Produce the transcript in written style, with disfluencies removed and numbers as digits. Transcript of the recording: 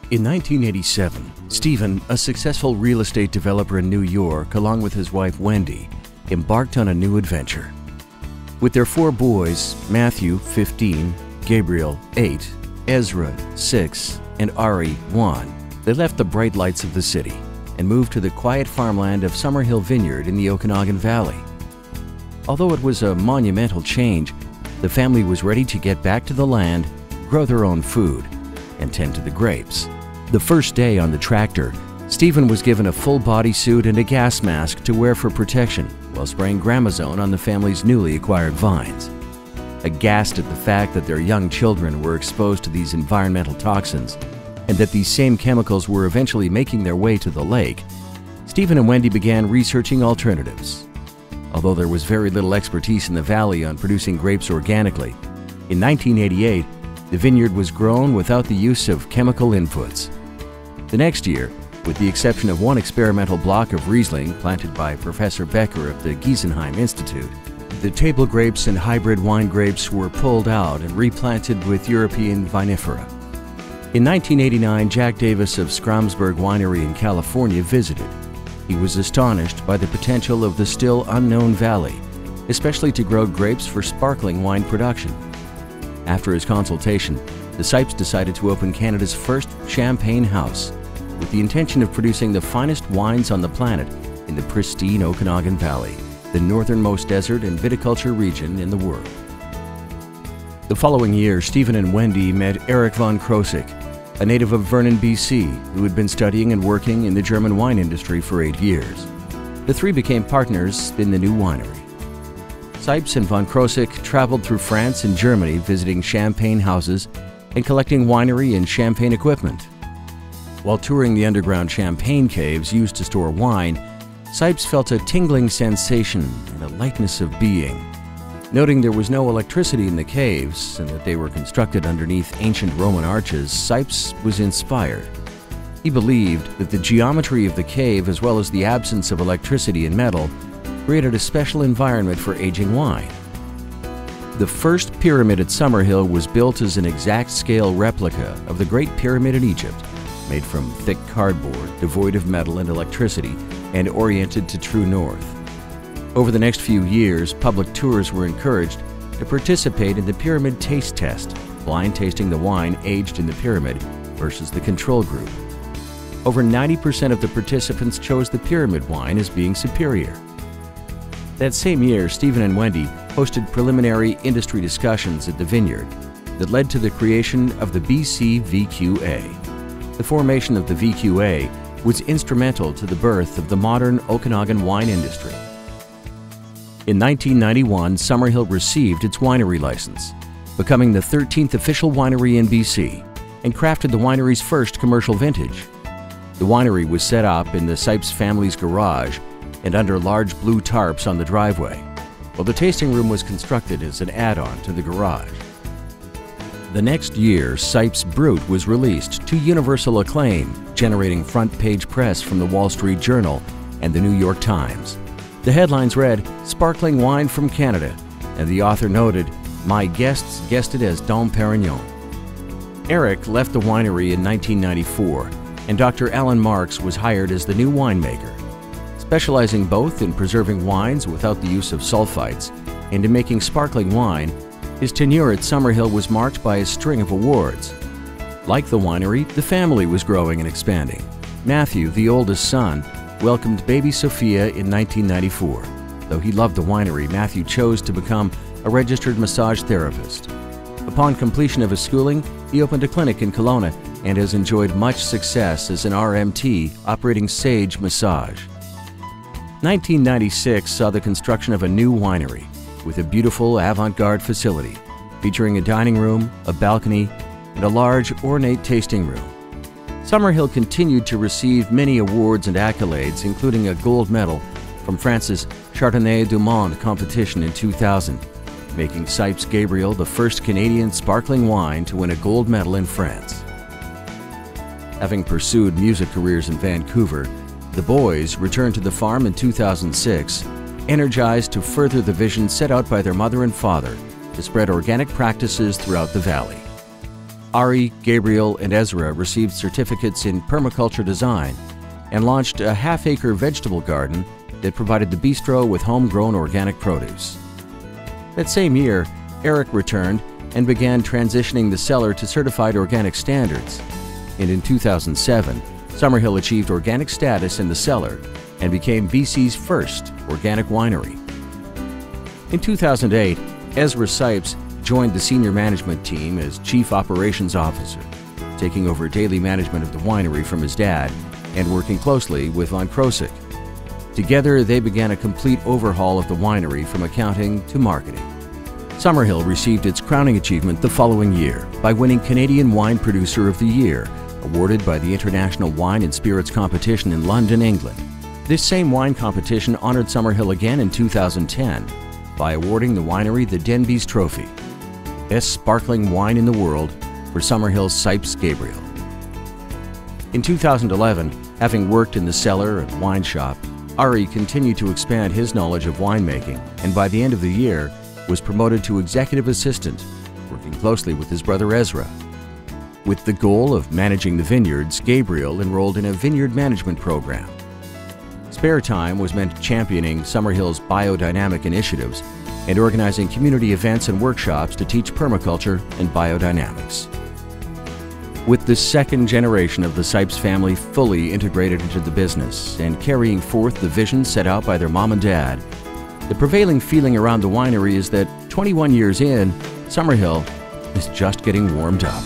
In 1987, Stephen, a successful real estate developer in New York, along with his wife Wendy, embarked on a new adventure. With their 4 boys, Matthew, 15, Gabriel, 8, Ezra, 6, and Ari, 1, they left the bright lights of the city and moved to the quiet farmland of Summerhill Vineyard in the Okanagan Valley. Although it was a monumental change, the family was ready to get back to the land, grow their own food, and tend to the grapes. The first day on the tractor, Stephen was given a full body suit and a gas mask to wear for protection while spraying Gramazone on the family's newly acquired vines. Aghast at the fact that their young children were exposed to these environmental toxins and that these same chemicals were eventually making their way to the lake, Stephen and Wendy began researching alternatives. Although there was very little expertise in the valley on producing grapes organically, in 1988, the vineyard was grown without the use of chemical inputs. The next year, with the exception of one experimental block of Riesling planted by Professor Becker of the Giesenheim Institute, the table grapes and hybrid wine grapes were pulled out and replanted with European vinifera. In 1989, Jack Davis of Schramsberg Winery in California visited. He was astonished by the potential of the still unknown valley, especially to grow grapes for sparkling wine production. After his consultation, the Cipes decided to open Canada's first champagne house, with the intention of producing the finest wines on the planet in the pristine Okanagan Valley, the northernmost desert and viticulture region in the world. The following year, Stephen and Wendy met Eric von Krosigk, a native of Vernon, BC, who had been studying and working in the German wine industry for 8 years. The 3 became partners in the new winery. Cipes and von Krosigk traveled through France and Germany visiting champagne houses and collecting winery and champagne equipment. While touring the underground champagne caves used to store wine, Cipes felt a tingling sensation and a lightness of being. Noting there was no electricity in the caves and that they were constructed underneath ancient Roman arches, Cipes was inspired. He believed that the geometry of the cave, as well as the absence of electricity and metal, created a special environment for aging wine. The first pyramid at Summerhill was built as an exact scale replica of the Great Pyramid in Egypt, made from thick cardboard, devoid of metal and electricity, and oriented to true north. Over the next few years, public tours were encouraged to participate in the pyramid taste test, blind tasting the wine aged in the pyramid versus the control group. Over 90% of the participants chose the pyramid wine as being superior. That same year, Stephen and Wendy hosted preliminary industry discussions at the vineyard that led to the creation of the BC VQA. The formation of the VQA was instrumental to the birth of the modern Okanagan wine industry. In 1991, Summerhill received its winery license, becoming the 13th official winery in BC, and crafted the winery's first commercial vintage. The winery was set up in the Cipes family's garage and under large blue tarps on the driveway, while the tasting room was constructed as an add-on to the garage. The next year, Cipes Brut was released to universal acclaim, generating front-page press from the Wall Street Journal and the New York Times. The headlines read, "Sparkling wine from Canada," and the author noted, "My guests guessed it as Dom Perignon." Eric left the winery in 1994, and Dr. Alan Marks was hired as the new winemaker. Specializing both in preserving wines without the use of sulfites and in making sparkling wine, his tenure at Summerhill was marked by a string of awards. Like the winery, the family was growing and expanding. Matthew, the oldest son, welcomed baby Sophia in 1994. Though he loved the winery, Matthew chose to become a registered massage therapist. Upon completion of his schooling, he opened a clinic in Kelowna and has enjoyed much success as an RMT operating Sage Massage. 1996 saw the construction of a new winery with a beautiful avant-garde facility featuring a dining room, a balcony, and a large ornate tasting room. Summerhill continued to receive many awards and accolades, including a gold medal from France's Chardonnay du Monde competition in 2000, making Cipes Gabriel the first Canadian sparkling wine to win a gold medal in France. Having pursued music careers in Vancouver, the boys returned to the farm in 2006, energized to further the vision set out by their mother and father to spread organic practices throughout the valley. Ari, Gabriel, and Ezra received certificates in permaculture design and launched a half-acre vegetable garden that provided the bistro with homegrown organic produce. That same year, Eric returned and began transitioning the cellar to certified organic standards. And in 2007, Summerhill achieved organic status in the cellar and became BC's first organic winery. In 2008, Ezra Cipes joined the senior management team as Chief Operations Officer, taking over daily management of the winery from his dad and working closely with Von Krosik. Together, they began a complete overhaul of the winery from accounting to marketing. Summerhill received its crowning achievement the following year by winning Canadian Wine Producer of the Year, awarded by the International Wine and Spirits Competition in London, England. This same wine competition honored Summerhill again in 2010 by awarding the winery the Denby's Trophy, best sparkling wine in the world for Summerhill's Cipes Gabriel. In 2011, having worked in the cellar and wine shop, Ari continued to expand his knowledge of winemaking, and by the end of the year, was promoted to executive assistant, working closely with his brother Ezra. With the goal of managing the vineyards, Gabriel enrolled in a vineyard management program. Spare time was meant championing Summerhill's biodynamic initiatives and organizing community events and workshops to teach permaculture and biodynamics. With the second generation of the Cipes family fully integrated into the business and carrying forth the vision set out by their mom and dad, the prevailing feeling around the winery is that 21 years in, Summerhill is just getting warmed up.